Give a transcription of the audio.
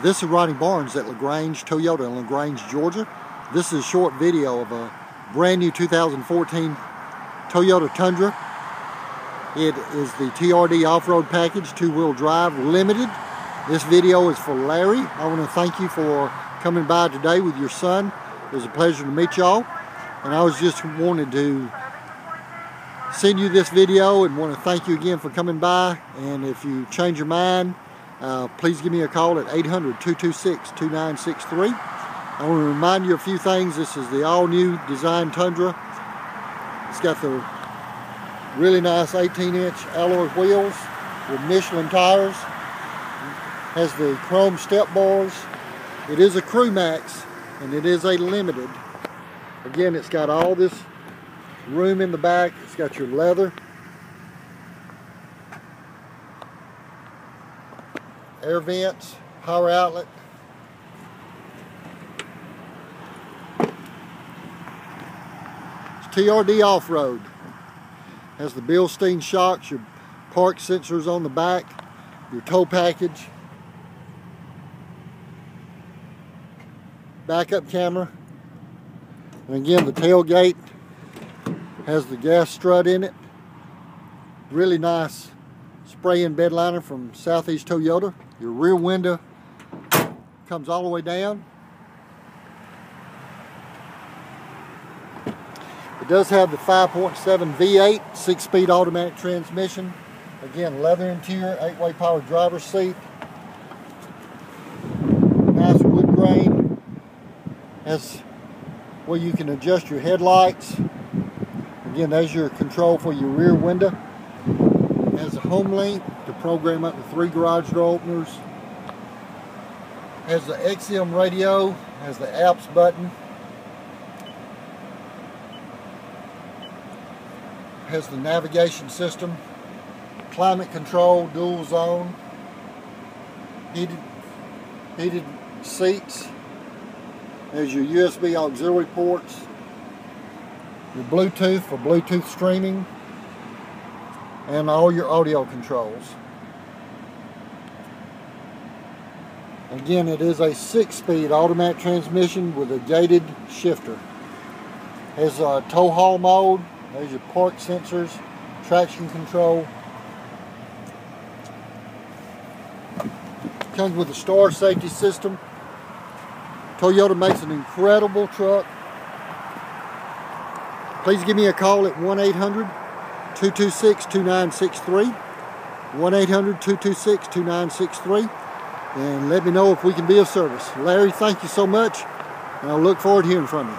This is Ronnie Barnes at Lagrange, Toyota in Lagrange, Georgia. This is a short video of a brand new 2014 Toyota Tundra. It is the TRD Off-Road Package, 2-wheel drive, limited. This video is for Larry. I want to thank you for coming by today with your son. It was a pleasure to meet y'all. And I was just wanted to send you this video and want to thank you again for coming by. And if you change your mind, please give me a call at 800-226-2963. I want to remind you a few things. This is the all-new design Tundra. It's got the really nice 18-inch alloy wheels with Michelin tires. Has the chrome step bars. It is a Crew Max and it is a limited. Again, it's got all this room in the back. It's got your leather, air vents, power outlet. It's TRD Off-Road. Has the Bilstein shocks, your park sensors on the back, your tow package, backup camera, and again the tailgate has the gas strut in it. Really nice spray-in bed liner from Southeast Toyota. Your rear window comes all the way down. It does have the 5.7 V8 6-speed automatic transmission. Again, leather interior, 8-way power driver's seat. Nice wood grain. Has where you can adjust your headlights. Again, there's your control for your rear window. Has a home link to program up to 3 garage door openers. Has the XM radio. Has the apps button. Has the navigation system. Climate control, dual zone. Heated seats. There's your USB auxiliary ports. Your Bluetooth for Bluetooth streaming. And all your audio controls. Again, it is a 6-speed automatic transmission with a gated shifter. Has a tow haul mode. There's your park sensors, traction control. Comes with a star safety system. Toyota makes an incredible truck. Please give me a call at 1-800-226-2963. 1-800-226-2963. And let me know if we can be of service. Larry, thank you so much. And I look forward to hearing from you.